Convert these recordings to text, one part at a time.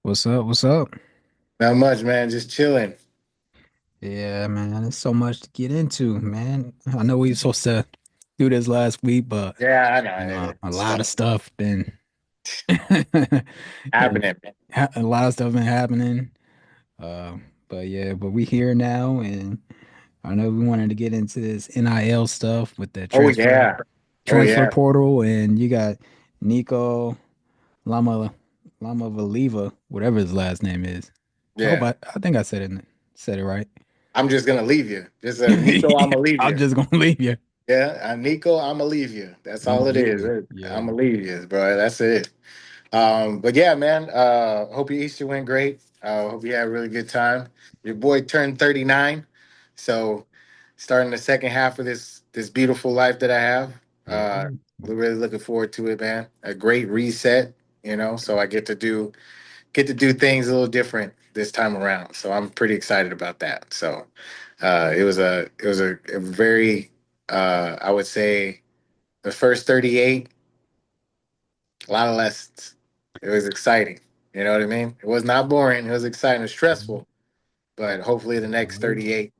What's up? What's up? Not much, man. Just chilling. Yeah, man, there's so much to get into, man. I know we were supposed to do this last week, but Yeah, I know. a It's lot stuff of stuff been and happening, man. a lot of stuff been happening. Uh, but yeah, but we here now, and I know we wanted to get into this NIL stuff with the Oh yeah. Oh transfer yeah. portal, and you got Nico Lama Valiva, whatever his last name is. Yeah. I think I said it right. I'm just gonna leave you. Just Nico, I'm gonna leave I'm you. just gonna leave you. Yeah, Nico, I'm gonna leave you. That's I'm all gonna it leave is. you. I'm Yeah. gonna leave you, bro. That's it. But yeah, man. Hope your Easter went great. Hope you had a really good time. Your boy turned 39, so starting the second half of this beautiful life that I have. Uh, Yeah. we're really looking forward to it, man. A great reset, so I get to do things a little different this time around. So I'm pretty excited about that. So it was a very I would say the first 38, a lot of lessons. It was exciting. You know what I mean? It was not boring. It was exciting. It was stressful, but hopefully the next Well, 38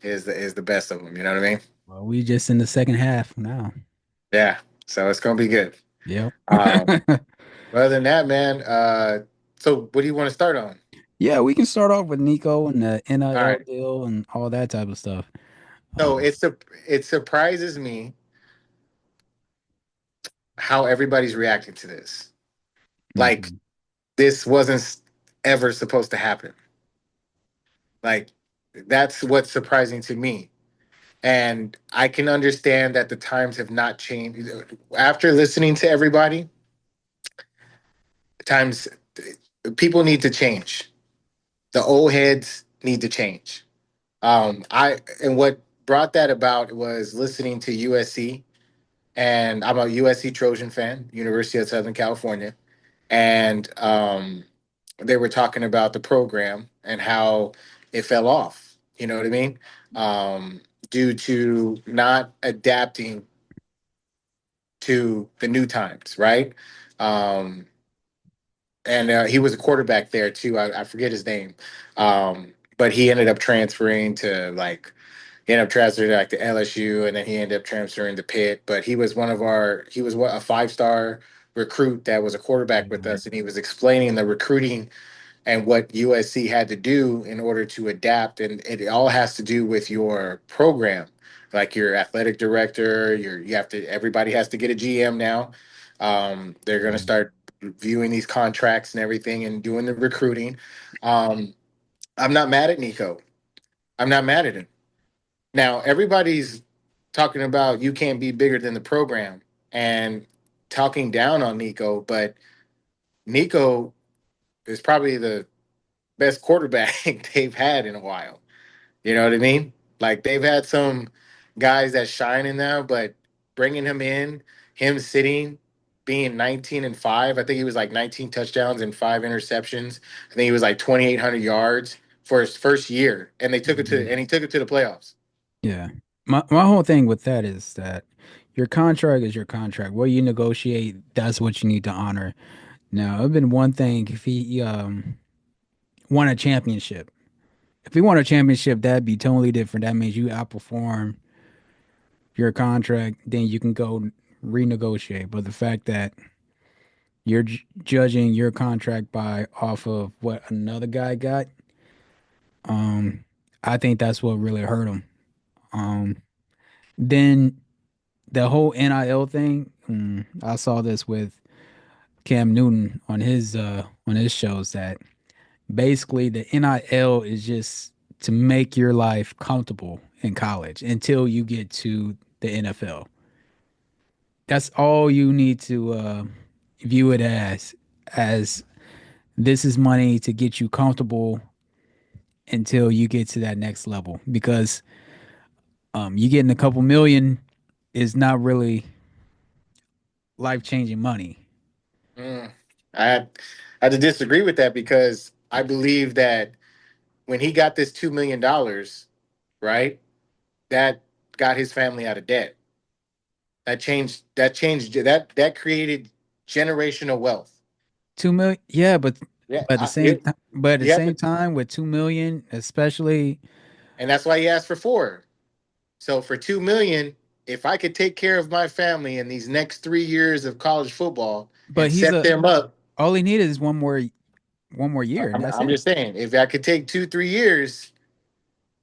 is the best of them. You know what I mean? we just in the second half now. Yeah. So it's gonna be good. Yep. Um, other than that, man. So what do you want to start on? Yeah, we can start off with Nico and the All NIL right. deal and all that type of stuff. So Um, it surprises me how everybody's reacting to this. Like mhm. this wasn't ever supposed to happen. Like that's what's surprising to me. And I can understand that the times have not changed. After listening to everybody, times people need to change. The old heads need to change. I and what brought that about was listening to USC, and I'm a USC Trojan fan, University of Southern California, and they were talking about the program and how it fell off. You know what I mean? Um, Due to not adapting to the new times, right? Um, and he was a quarterback there too. I forget his name, but he ended up transferring to like he ended up transferring to like to LSU, and then he ended up transferring to Pitt. But he was what a 5-star recruit that was a quarterback with Yeah. us, and he was explaining the recruiting and what USC had to do in order to adapt. And it all has to do with your program, like your athletic director. You have to. Everybody has to get a GM now. They're going to start viewing these contracts and everything and doing the recruiting. Um, I'm not mad at Nico. I'm not mad at him. Now everybody's talking about you can't be bigger than the program and talking down on Nico, but Nico is probably the best quarterback they've had in a while. You know what I mean? Like they've had some guys that shine in there, but bringing him in, him sitting, being 19-5, I think he was like 19 touchdowns and 5 interceptions. I think he was like 2,800 yards for his first year, and he took it to the playoffs. Yeah. My whole thing with that is that your contract is your contract. What you negotiate, that's what you need to honor. Now, it'd been one thing if he won a championship. If he won a championship, that'd be totally different. That means you outperform your contract, then you can go renegotiate. But the fact that you're judging your contract by off of what another guy got, um, I think that's what really hurt him. Um, then the whole NIL thing, I saw this with Cam Newton on his shows that basically the NIL is just to make your life comfortable in college until you get to the NFL. That's all you need to view it as this is money to get you comfortable until you get to that next level because you getting a couple million is not really life-changing money. Mm. I had, I had to disagree with that because I believe that when he got this $2 million, right, that got his family out of debt. That created generational wealth. 2 million, yeah, but Yeah, But at the you have same to, time, with 2 million, especially, and that's why he asked for four. So for 2 million, if I could take care of my family in these next 3 years of college football but and he's set a them up, all he needed is one more year, and that's I'm it. just saying, if I could take 2, 3 years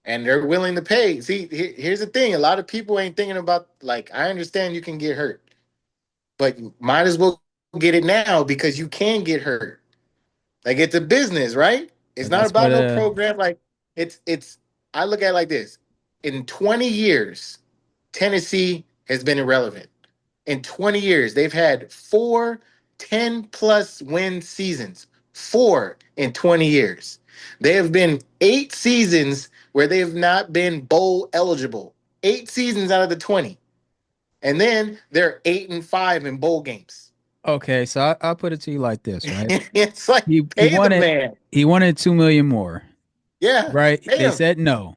and they're willing to pay. See, here's the thing: a lot of people ain't thinking about, like, I understand you can get hurt, but might as well get it now because you can get hurt. Like, it's a business, right? It's But not that's about what no program. Like, it's. I look at it like this: in 20 years, Tennessee has been irrelevant. In 20 years, they've had 4 10+ win seasons. Four in 20 years. They have been 8 seasons where they have not been bowl eligible. 8 seasons out of the 20. And then they're 8-5 in bowl games. Okay. So I'll put it to you like this, right? It's like, He pay the wanted man. he wanted 2 million more, Yeah, right? pay They him. said no.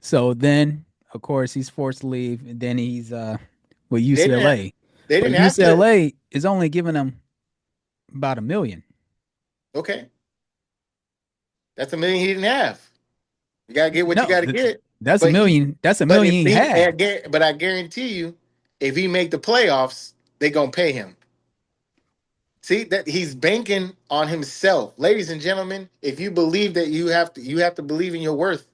So then, of course, he's forced to leave, and then he's with They didn't have, UCLA. they But didn't have to. UCLA is only giving him about 1 million. Okay. That's a million he didn't have. You gotta get what you No, gotta get. that's a But he, million. That's a but million if he he, had. but I guarantee you, if he make the playoffs, they gonna pay him. See that he's banking on himself, ladies and gentlemen. If you believe that you have to believe in your worth.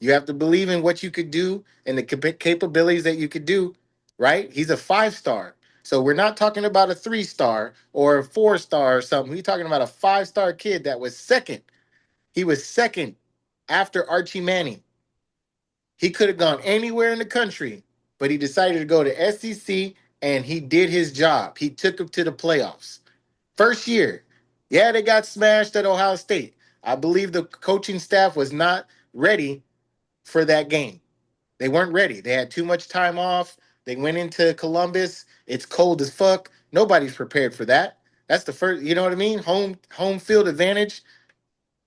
You have to believe in what you could do and the capabilities that you could do. Right? He's a 5 star, so we're not talking about a 3 star or a 4 star or something. We're talking about a 5 star kid that was second. He was second after Archie Manning. He could have gone anywhere in the country, but he decided to go to SEC and he did his job. He took them to the playoffs. First year. Yeah, they got smashed at Ohio State. I believe the coaching staff was not ready for that game. They weren't ready. They had too much time off. They went into Columbus. It's cold as fuck. Nobody's prepared for that. That's the first, you know what I mean? Home field advantage.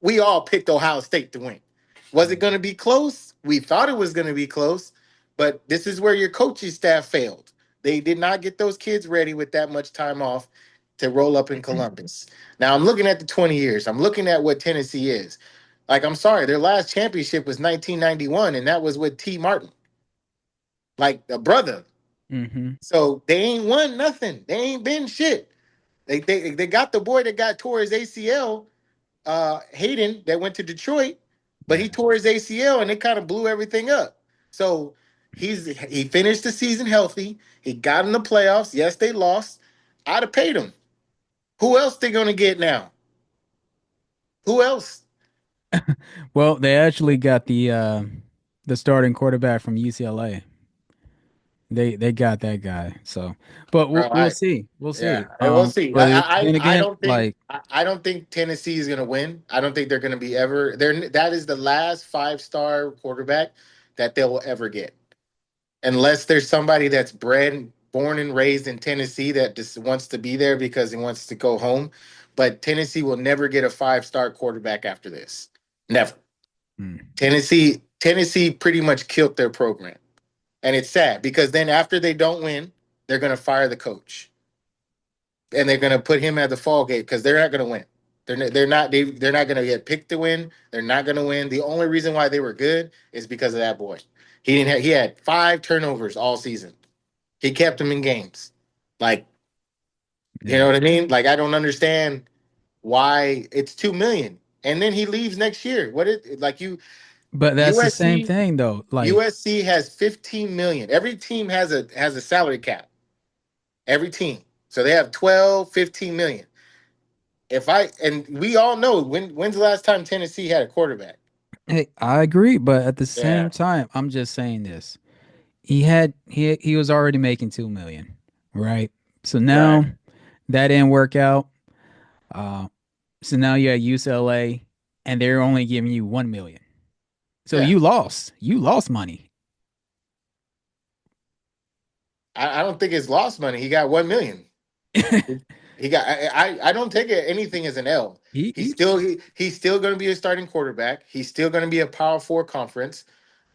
We all picked Ohio State to win. Was it going to be close? We thought it was going to be close, but this is where your coaching staff failed. They did not get those kids ready with that much time off to roll up in Columbus. Now I'm looking at the 20 years. I'm looking at what Tennessee is. Like, I'm sorry, their last championship was 1991, and that was with T. Martin, like a brother. Hmm. So they ain't won nothing. They ain't been shit. They got the boy that got tore his ACL, Hayden, that went to Detroit, but he Yeah. tore his ACL and it kind of blew everything up. So he finished the season healthy. He got in the playoffs. Yes, they lost. I'd have paid him. Who else they gonna get now? Who else? Well, they actually got the starting quarterback from UCLA. They got that guy. So, but we'll Bro, we'll see. We'll yeah, see. we'll see. But then I again, don't think like, I don't think Tennessee is gonna win. I don't think they're gonna be ever. That is the last 5 star quarterback that they will ever get, unless there's somebody that's born and raised in Tennessee that just wants to be there because he wants to go home. But Tennessee will never get a 5 star quarterback after this. Never. hmm. Tennessee pretty much killed their program. And it's sad because then after they don't win, they're gonna fire the coach. And they're gonna put him at the fall gate because they're not gonna win. They're not gonna get picked to win. They're not gonna win. The only reason why they were good is because of that boy. He had 5 turnovers all season. He kept them in games. Like, you know Yeah. what I mean? Like, I don't understand why it's 2 million. And then he leaves next year. What it like you But that's the same USC thing though. Like, USC has 15 million. Every team has a salary cap. Every team. So they have 12, 15 million. If I and we all know when's the last time Tennessee had a quarterback? hey, I agree, but at the same Yeah, time, I'm just saying this. He was already making 2 million, right? So right. now that didn't work out. Uh, so now you're at UCLA, and they're only giving you 1 million. So Yeah. you lost. You lost money. I don't think it's lost money. He got 1 million. He got I don't take anything as an L. he, he He's still gonna be a starting quarterback. He's still gonna be a power four conference.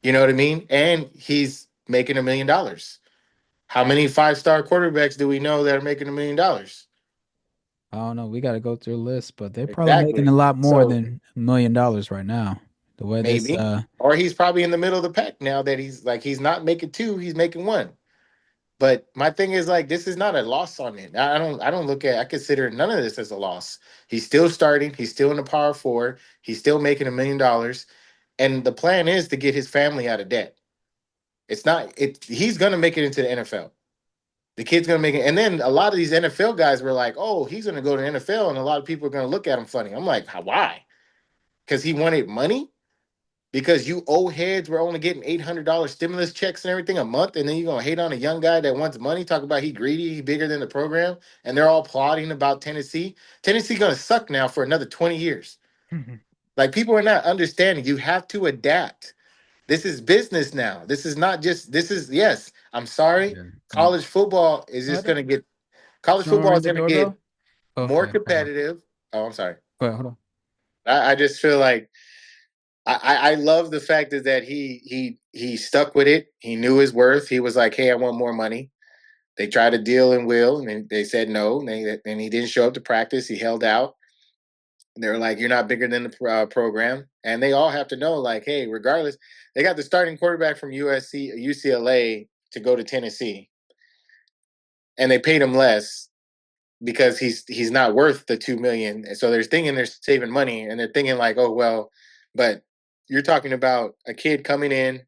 You know what I mean? And he's making $1 million. How many 5 star quarterbacks do we know that are making $1 million? I don't know. We got to go through a list, but they're probably making Exactly. a lot more So than $1 million right now. The way this, maybe, or he's probably in the middle of the pack now that he's not making two, he's making one. But my thing is like this is not a loss on it. I don't look at I consider none of this as a loss. He's still starting. He's still in the power four. He's still making $1 million, and the plan is to get his family out of debt. It's not it. He's gonna make it into the NFL. The kid's gonna make it, and then a lot of these NFL guys were like, "Oh, he's gonna go to the NFL," and a lot of people are gonna look at him funny. I'm like, why? Because he wanted money. Because you old heads were only getting $800 stimulus checks and everything a month, and then you're gonna hate on a young guy that wants money, talk about he greedy, he bigger than the program, and they're all plotting about Tennessee. Tennessee gonna suck now for another 20 years. Like people are not understanding. You have to adapt. This is business now. This is not just this is yes, I'm sorry. yeah. College football is just What? gonna get college Someone football ring is the gonna get doorbell? more Okay, hold on. competitive. Oh, I'm sorry. Wait, hold on. I just feel like I love the fact that he stuck with it. He knew his worth. He was like, "Hey, I want more money." They tried to deal and will, and they said no. And he didn't show up to practice. He held out. And they were like, "You're not bigger than the program." And they all have to know, like, hey, regardless, they got the starting quarterback from UCLA to go to Tennessee, and they paid him less because he's not worth the 2 million. And so they're thinking they're saving money, and they're thinking like, oh well, but you're talking about a kid coming in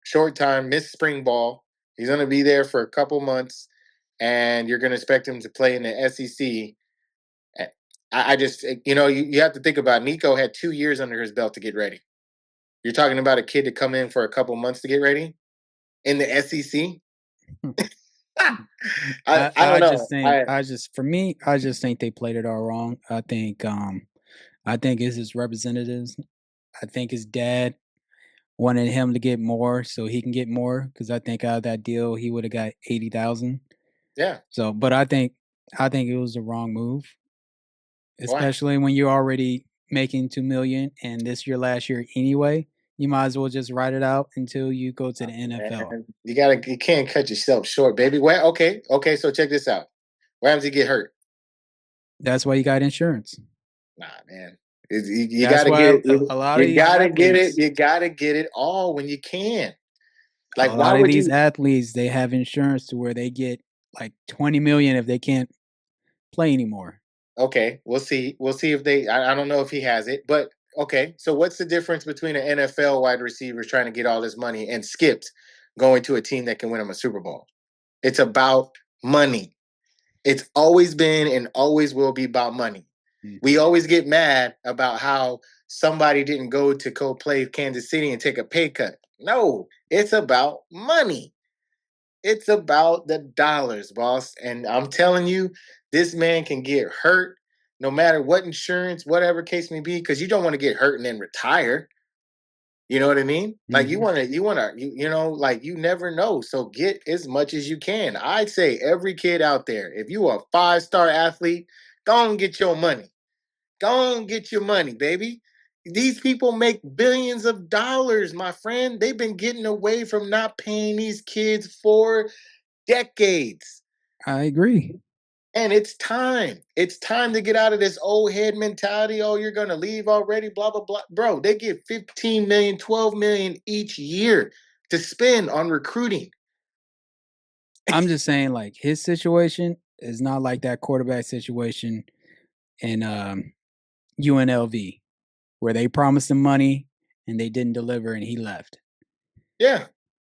short time, missed spring ball. He's going to be there for a couple months, and you're going to expect him to play in the SEC. I just, you have to think about Nico had 2 years under his belt to get ready. You're talking about a kid to come in for a couple months to get ready in the SEC. I don't I know. just think I just for me, I just think they played it all wrong. I think it's his representatives. I think his dad wanted him to get more so he can get more because I think out of that deal he would have got 80,000. Yeah. So, but I think it was the wrong move, Why? especially when you're already making 2 million and this your last year anyway. You might as well just ride it out until you go to the NFL. Man, you can't cut yourself short, baby. Well, okay. So check this out. What happens if you get hurt? That's why you got insurance. Nah, man. You got That's to get why it. You, a lot of you these got to get it. athletes, You got to get it all when you can. a Like, why lot of would these you? athletes, they have insurance to where they get like 20 million if they can't play anymore. Okay, we'll see. We'll see if they. I don't know if he has it, but okay. So, what's the difference between an NFL wide receiver trying to get all this money and skipped going to a team that can win him a Super Bowl? It's about money. It's always been and always will be about money. We Mhm. always get mad about how somebody didn't go to go play Kansas City and take a pay cut. No, it's about money. It's about the dollars, boss. And I'm telling you, this man can get hurt no matter what insurance, whatever case may be, because you don't want to get hurt and then retire. You know what I mean? Like Mhm. like you never know. So get as much as you can. I'd say every kid out there, if you are a 5-star athlete, go and get your money. Go and get your money, baby. These people make billions of dollars, my friend. They've been getting away from not paying these kids for decades. I agree. And it's time. It's time to get out of this old head mentality. Oh, you're going to leave already, blah, blah, blah. Bro, they get 15 million, 12 million each year to spend on recruiting. I'm just saying, like his situation is not like that quarterback situation in UNLV where they promised him money and they didn't deliver and he left. Yeah.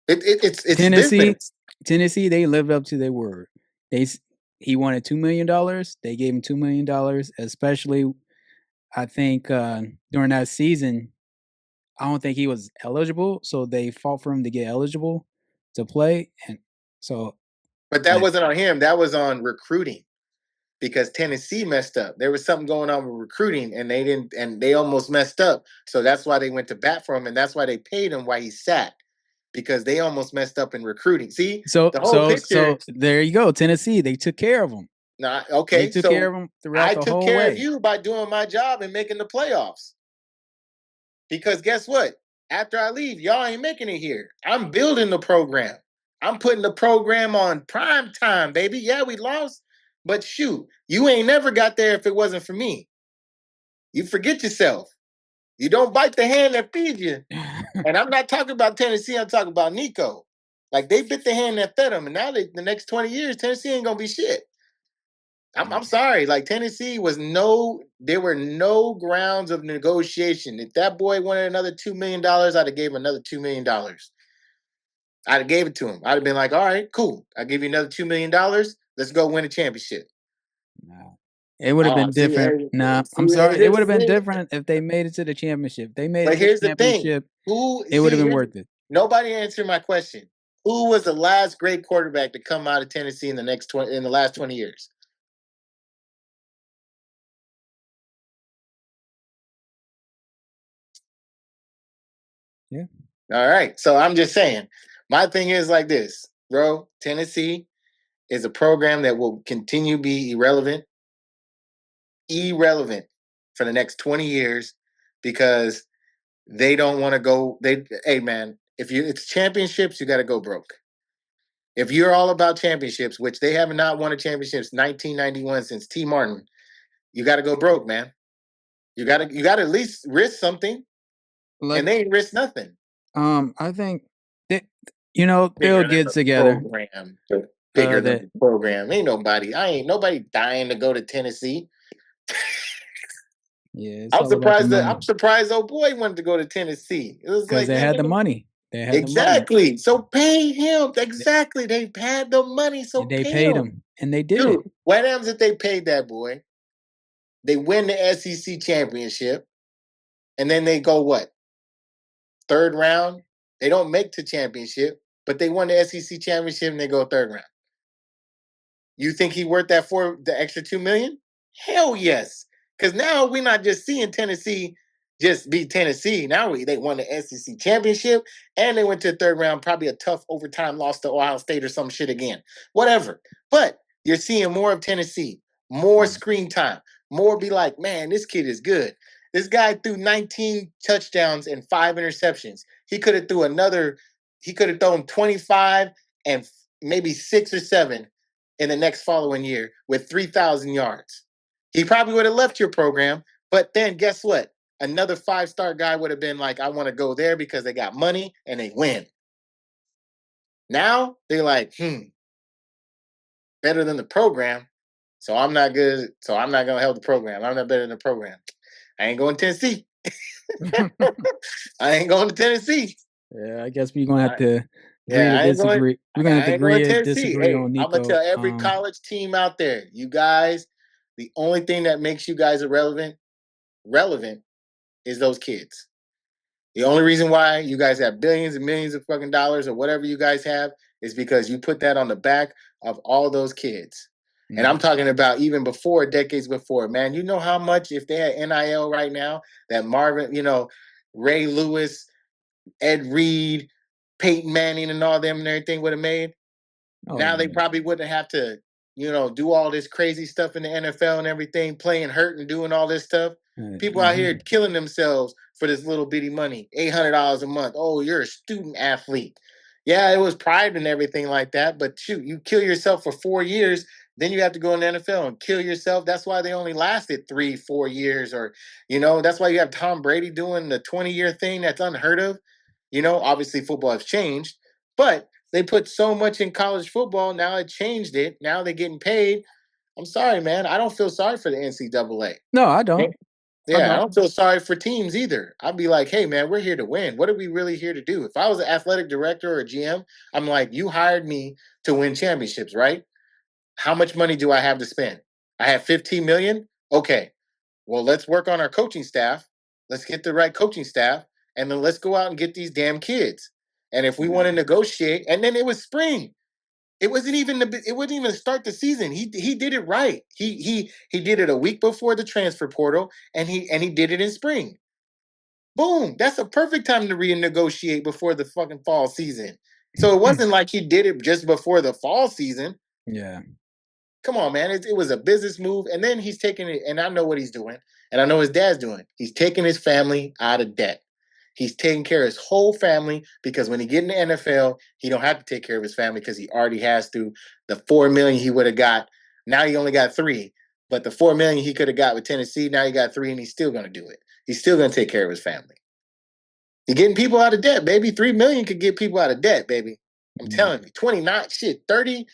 It's Tennessee, business. Tennessee, they lived up to their word. They he wanted $2 million. They gave him $2 million. Especially, I think during that season, I don't think he was eligible, so they fought for him to get eligible to play, and so But that like wasn't on him. That was on recruiting because Tennessee messed up. There was something going on with recruiting and they didn't, and they almost messed up. So that's why they went to bat for him. And that's why they paid him while he sat because they almost messed up in recruiting. See, so the whole so picture. so there you go. Tennessee, they took care of him. Now, They okay, took care so of him throughout I the took whole care of way. you by doing my job and making the playoffs. Because guess what? After I leave, y'all ain't making it here. I'm building the program. I'm putting the program on prime time, baby. Yeah, we lost, But shoot, you ain't never got there if it wasn't for me. You forget yourself. You don't bite the hand that feeds you. And I'm not talking about Tennessee. I'm talking about Nico. Like they bit the hand that fed them, and now the next 20 years, Tennessee ain't gonna be shit. I'm Yeah. sorry. Like Tennessee was no, there were no grounds of negotiation. If that boy wanted another $2 million, I'd have gave him another $2 million. I'd have gave it to him. I'd have been like, all right, cool. I'll give you another $2 million. Let's go win a championship. No. It would have Oh, been different. Nah, I'm sorry. It would have been different if they made it to the championship. They made but it to the here's the thing. championship. Who It would have see been here's, worth it. nobody answered my question. Who was the last great quarterback to come out of Tennessee in the next 20 in the last 20 years? Yeah. All right. So I'm just saying, my thing is like this, bro. Tennessee is a program that will continue to be irrelevant for the next 20 years because they don't want to go. Hey man, if you it's championships, you got to go broke. If you're all about championships, which they have not won a championship since 1991 since T. Martin, you got to go broke, man. You got to at least risk something, and Like, they ain't risk nothing. I think that they'll Bigger than get the together. program. Bigger than That the program. Ain't nobody dying to go to Tennessee. yeah, it's I'm all about the surprised that money I'm surprised old boy wanted to go to Tennessee. It was because like, they had the man, money. They had the money. exactly. So pay him. They, Exactly. They had the money, so they pay paid him. him, and they did it. Dude, what happens if they paid that boy? They win the SEC championship, and then they go what? Third round? They don't make the championship, but they won the SEC championship and they go third round. You think he worth that for the extra 2 million? Hell yes. Because now we're not just seeing Tennessee just beat Tennessee. Now they won the SEC championship and they went to the third round, probably a tough overtime loss to Ohio State or some shit again. Whatever. But you're seeing more of Tennessee, more Yeah. screen time, more be like, man, this kid is good. This guy threw 19 touchdowns and 5 interceptions. He could have thrown 25 and maybe 6 or 7 in the next following year with 3,000 yards. He probably would have left your program, but then guess what? Another 5-star guy would have been like, I want to go there because they got money and they win. Now they're like, better than the program. So I'm not good. So I'm not going to help the program. I'm not better than the program. I ain't going to Tennessee. I ain't going to Tennessee. Yeah, I guess we're gonna have I, to agree yeah, to I ain't going. disagree. We're gonna have I to ain't going agree to to Tennessee. disagree Hey, on I'm gonna Nico. tell every college team out there, you guys, the only thing that makes you guys relevant is those kids. The only reason why you guys have billions and millions of fucking dollars or whatever you guys have is because you put that on the back of all those kids. And I'm Mhm. talking about even before, decades before, man. You know how much if they had NIL right now, that Marvin, Ray Lewis, Ed Reed, Peyton Manning, and all them and everything would have made. Oh Now they yeah. probably wouldn't have to, do all this crazy stuff in the NFL and everything, playing hurt and doing all this stuff. People out here Mhm. killing themselves for this little bitty money, $800 a month. Oh, you're a student athlete. Yeah, it was pride and everything like that, but shoot, you kill yourself for 4 years, then you have to go in the NFL and kill yourself. That's why they only lasted 3, 4 years, or that's why you have Tom Brady doing the 20-year thing that's unheard of. Obviously football has changed, but they put so much in college football. Now it changed it. Now they're getting paid. I'm sorry, man. I don't feel sorry for the NCAA. No, I don't. I Yeah, I don't. don't feel sorry for teams either. I'd be like, hey, man, we're here to win. What are we really here to do? If I was an athletic director or a GM, I'm like, you hired me to win championships, right? How much money do I have to spend? I have 15 million. Okay, well, let's work on our coaching staff. Let's get the right coaching staff, and then let's go out and get these damn kids. And if we want to Yeah. negotiate, and then it was spring. It wouldn't even start the season. He did it right. He did it a week before the transfer portal, and he did it in spring. Boom. That's a perfect time to renegotiate before the fucking fall season. So it wasn't like he did it just before the fall season. Yeah. Come on, man. It was a business move. And then he's taking it, and I know what he's doing, and I know his dad's doing. He's taking his family out of debt. He's taking care of his whole family because when he get in the NFL, he don't have to take care of his family because he already has to. The 4 million he would have got Now he only got three. But the 4 million he could have got with Tennessee, now he got three, and he's still going to do it. He's still going to take care of his family. You're getting people out of debt, baby. 3 million could get people out of debt, baby. I'm Mm. telling you, 29 shit, 30,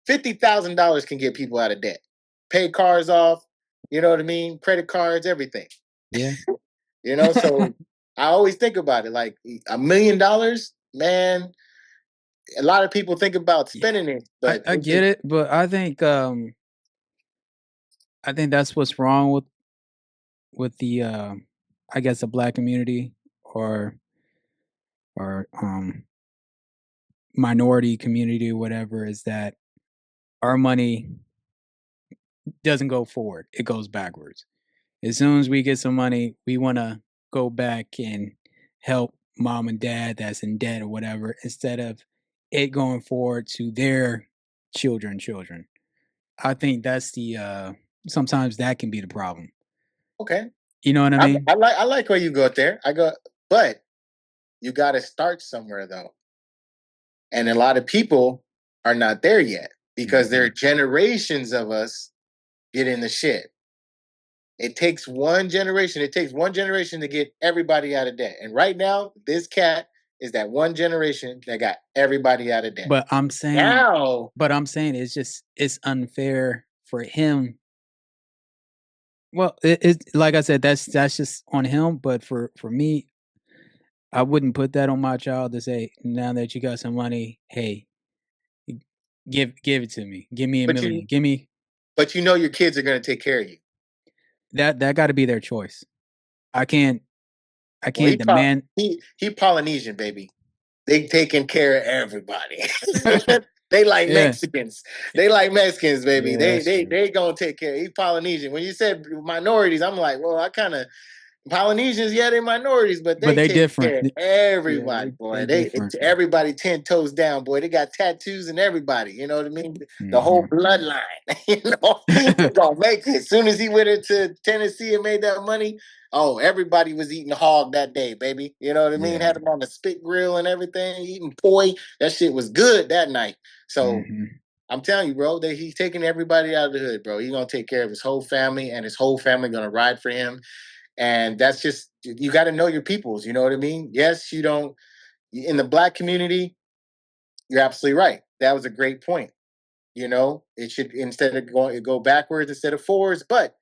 $50,000 can get people out of debt. Pay cars off, you know what I mean? Credit cards, everything. Yeah. So I always think about it like $1 million, man. A lot of people think about Yeah. spending it, I, but I get it, but I think that's what's wrong with the I guess the black community or or minority community or whatever is that our money doesn't go forward. It goes backwards. As soon as we get some money, we want to go back and help mom and dad that's in debt or whatever instead of it going forward to their children. I think that's the sometimes that can be the problem. okay. You know what I I, mean? I like where you go there. But you got to start somewhere though. And a lot of people are not there yet because there are Mhm. generations of us getting the shit. It takes one generation. It takes one generation to get everybody out of debt. And right now, this cat is that one generation that got everybody out of debt. But I'm saying Now, it's just it's unfair for him. Well, it like I said, that's just on him. But for me, I wouldn't put that on my child to say, now that you got some money, hey, give it to me. Give me a but you million. Give me but you know your kids are going to take care of you. that got to be their choice. I can't I Well, can't demand. he Polynesian, baby. They taking care of everybody. They like Yeah. Mexicans. They like Mexicans, baby. Yeah, They that's they true. they gonna take care. He Polynesian. When you said minorities, I'm like, well, I kind of Polynesians, yeah, they're minorities, but But they they take different. care of Yeah, everybody, they boy. different. Everybody 10 toes down, boy. They got tattoos and everybody. You know what I mean? The whole Mhm. bloodline. They gonna make it. As soon as he went into Tennessee and made that money, oh, everybody was eating hog that day, baby. You know what I mean? Yeah. Had him on the spit grill and everything, eating poi. That shit was good that night. So Mhm. I'm telling you, bro, that he's taking everybody out of the hood, bro. He's gonna take care of his whole family, and his whole family gonna ride for him. And that's just you got to know your peoples. You know what I mean? Yes, you don't in the black community. You're absolutely right. That was a great point. It should instead of going go backwards instead of forwards. But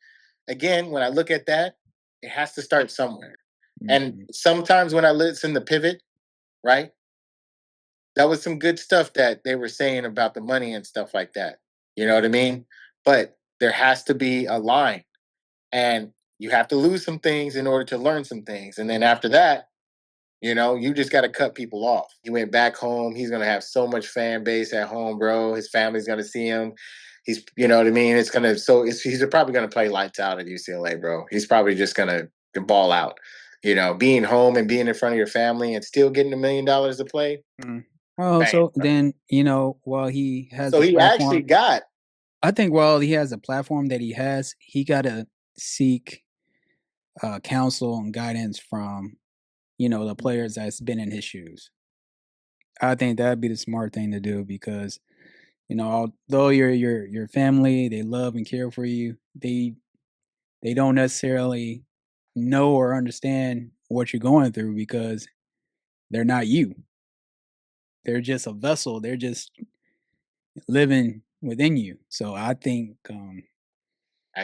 again, when I look at that, it has to start somewhere. And Mhm. sometimes when I listen to Pivot, right, that was some good stuff that they were saying about the money and stuff like that. You know what I mean? But there has to be a line, and you have to lose some things in order to learn some things. And then after that, you just got to cut people off. He went back home. He's going to have so much fan base at home, bro. His family's going to see him. You know what I mean? He's probably going to play lights out at UCLA, bro. He's probably just going to ball out. Being home and being in front of your family and still getting $1 million to play, Mm. Oh, bang. so then, while he has So the he actually platform, got, I think while he has a platform that he has, he got to seek counsel and guidance from, the players that's been in his shoes. I think that'd be the smart thing to do because, although your family, they love and care for you, they don't necessarily know or understand what you're going through because they're not you. They're just a vessel. They're just living within you. So I think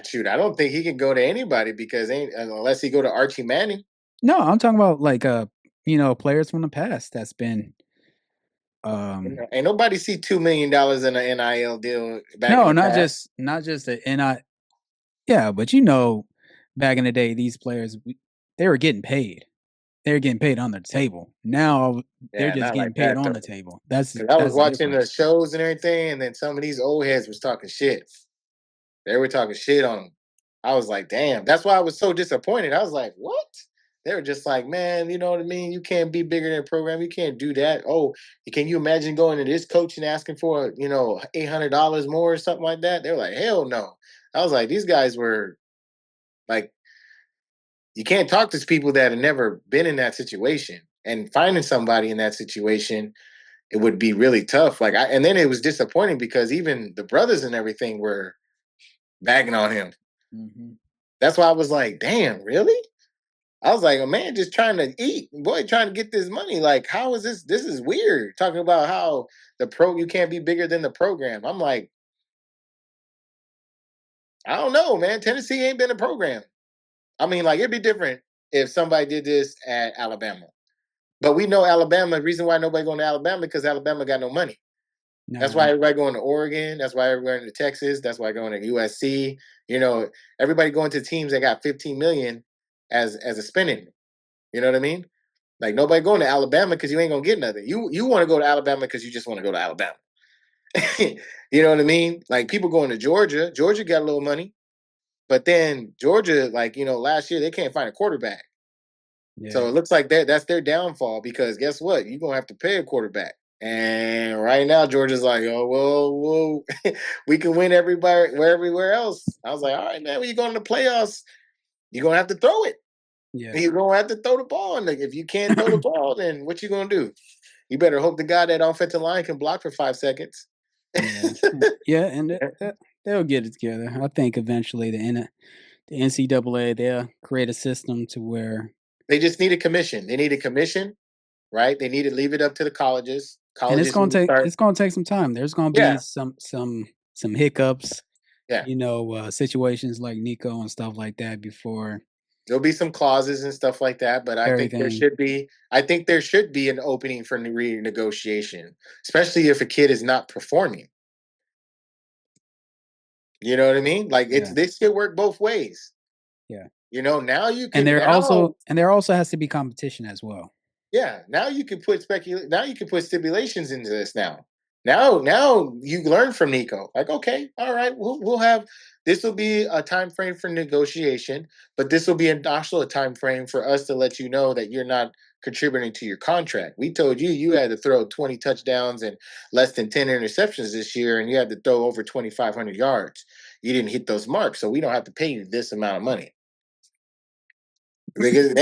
shoot, I don't think he can go to anybody because unless he go to Archie Manning. no, I'm talking about like players from the past that's been um Ain't nobody see $2 million in an NIL deal back in no, the past. not just the and I yeah, but back in the day these players they were getting paid. They were getting paid on the table. Now they're Yeah, just not getting like paid that on the though. table. That's Because I was that's the watching the difference. shows and everything, and then some of these old heads was talking shit. They were talking shit on him. I was like, damn. That's why I was so disappointed. I was like, what? They were just like, man, you know what I mean? You can't be bigger than a program. You can't do that. Oh, can you imagine going to this coach and asking for, $800 more or something like that? They were like, hell no. I was like, these guys were like, you can't talk to people that have never been in that situation. And finding somebody in that situation, it would be really tough. And then it was disappointing because even the brothers and everything were. bagging on him. Hmm. That's why I was like, damn, really? I was like, a man just trying to eat, boy, trying to get this money. Like, how is this? This is weird. Talking about how you can't be bigger than the program. I'm like, I don't know, man. Tennessee ain't been a program. I mean, like, it'd be different if somebody did this at Alabama. But we know Alabama. The reason why nobody going to Alabama because Alabama got no money. That's No, why everybody going to Oregon. That's why everybody going to Texas. That's why going to USC. You know, everybody going to teams that got 15 million as a spending. You know what I mean? Like nobody going to Alabama because you ain't gonna get nothing. You want to go to Alabama because you just want to go to Alabama. You know what I mean? Like people going to Georgia. Georgia got a little money, but then Georgia, like last year they can't find a quarterback. yeah, So it looks like that's their downfall because guess what? You're gonna have to pay a quarterback. And right now Georgia's like, oh well, we can win everybody everywhere else. I was like, all right, man, when you go in the playoffs, you're gonna have to throw it. yeah, You're gonna have to throw the ball. And like, if you can't throw the ball, then what you gonna do? You better hope the guy that offensive line can block for 5 seconds. yeah, yeah, and they'll get it together. I think eventually the NCAA they'll create a system to where, They just need a commission. They need a commission, right? They need to leave it up to the colleges. and Colleges need to it's start. gonna take some time. There's gonna be Yeah, some hiccups, yeah. situations like Nico and stuff like that before There'll be some clauses and stuff like that, but I think there everything. should be. I think there should be an opening for renegotiation, especially if a kid is not performing. You know what I mean? Like it's Yeah, this could work both ways. yeah, Now you can now and there also has to be competition as well. Yeah, now you can put now you can put stipulations into this now you learn from Nico. Like, okay, all right, we'll have this will be a time frame for negotiation, but this will be also a time frame for us to let you know that you're not contributing to your contract. We told you you had to throw 20 touchdowns and less than 10 interceptions this year, and you had to throw over 2,500 yards. You didn't hit those marks, so we don't have to pay you this amount of money. Because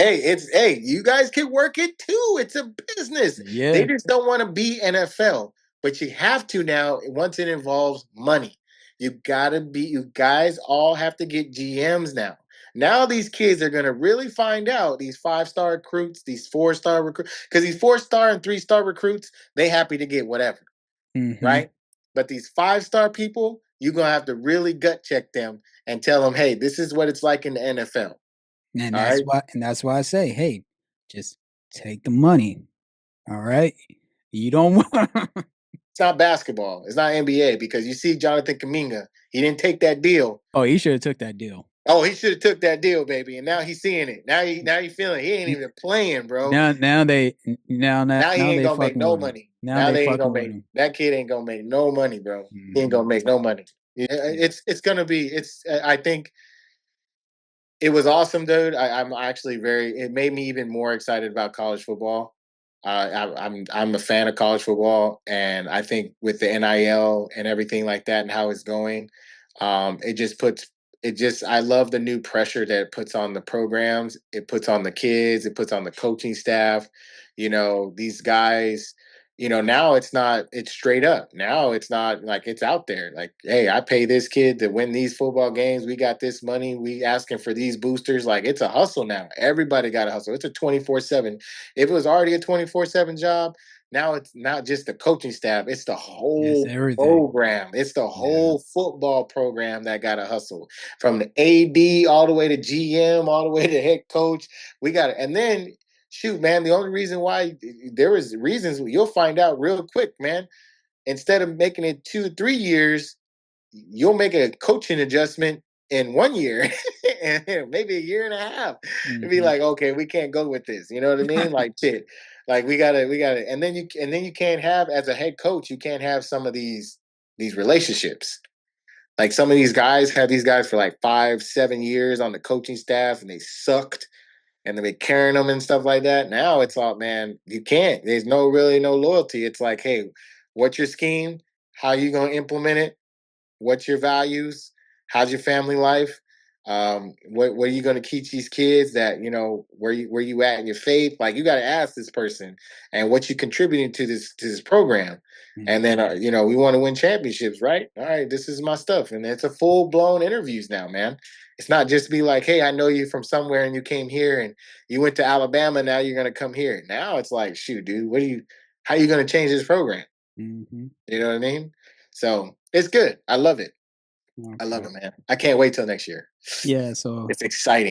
you guys can work it too. It's a business. They Yeah. just don't want to be NFL, but you have to now once it involves money. You guys all have to get GMs now. Now these kids are gonna really find out these 5-star recruits, these 4-star recruits, because these 4-star and 3-star recruits, they happy to get whatever, Hmm. right? But these 5-star people, you're gonna have to really gut check them and tell them, hey, this is what it's like in the NFL. And All right. that's why I say, hey, just take the money. All right. You don't want. It's not basketball. It's not NBA because you see Jonathan Kaminga. He didn't take that deal. Oh, he should have took that deal. Oh, he should have took that deal, baby. And now he's seeing it. Now he feeling it. He ain't N- even playing, bro. now Now he now ain't they gonna make fucking no with him. money. Now Now they they ain't gonna fucking with make him. that kid ain't gonna make no money, bro. He ain't Hmm. gonna make no money. Yeah, Yeah. it's gonna be. It's. I think it was awesome, dude. I'm actually very. It made me even more excited about college football. I'm a fan of college football, and I think with the NIL and everything like that, and how it's going, it just puts it just. I love the new pressure that it puts on the programs. It puts on the kids. It puts on the coaching staff. These guys now it's straight up. Now it's not like it's out there. Like, hey, I pay this kid to win these football games. We got this money. We asking for these boosters. Like, it's a hustle now. Everybody got a hustle. It's a 24/7. If it was already a 24/7 job, now it's not just the coaching staff, it's the It's whole everything. program. It's the Yeah. whole football program that got a hustle. From the AD all the way to GM, all the way to head coach. We got it. And then shoot, man, the only reason why there is reasons you'll find out real quick, man. Instead of making it 2 3 years, you'll make a coaching adjustment in 1 year and maybe a year and a half. And be Hmm. like, okay, we can't go with this. You know what I mean? Like shit. Like we gotta and then you can't have as a head coach, you can't have some of these relationships. Like some of these guys had these guys for like 5 7 years on the coaching staff and they sucked and they're carrying them and stuff like that. Now it's all, man, you can't. There's no loyalty. It's like, hey, what's your scheme? How you gonna implement it? What's your values? How's your family life? What are you going to teach these kids that where you at in your faith? Like you got to ask this person and what you contributing to this program. And then we want to win championships, right? All right, this is my stuff, and it's a full blown interviews now, man. It's not just be like, hey, I know you from somewhere and you came here and you went to Alabama. Now you're going to come here. Now it's like, shoot, dude, how are you going to change this program? Hmm. You know what I mean? So it's good. I love it. I love Okay. it, man. I can't wait till next year. Yeah, so It's exciting.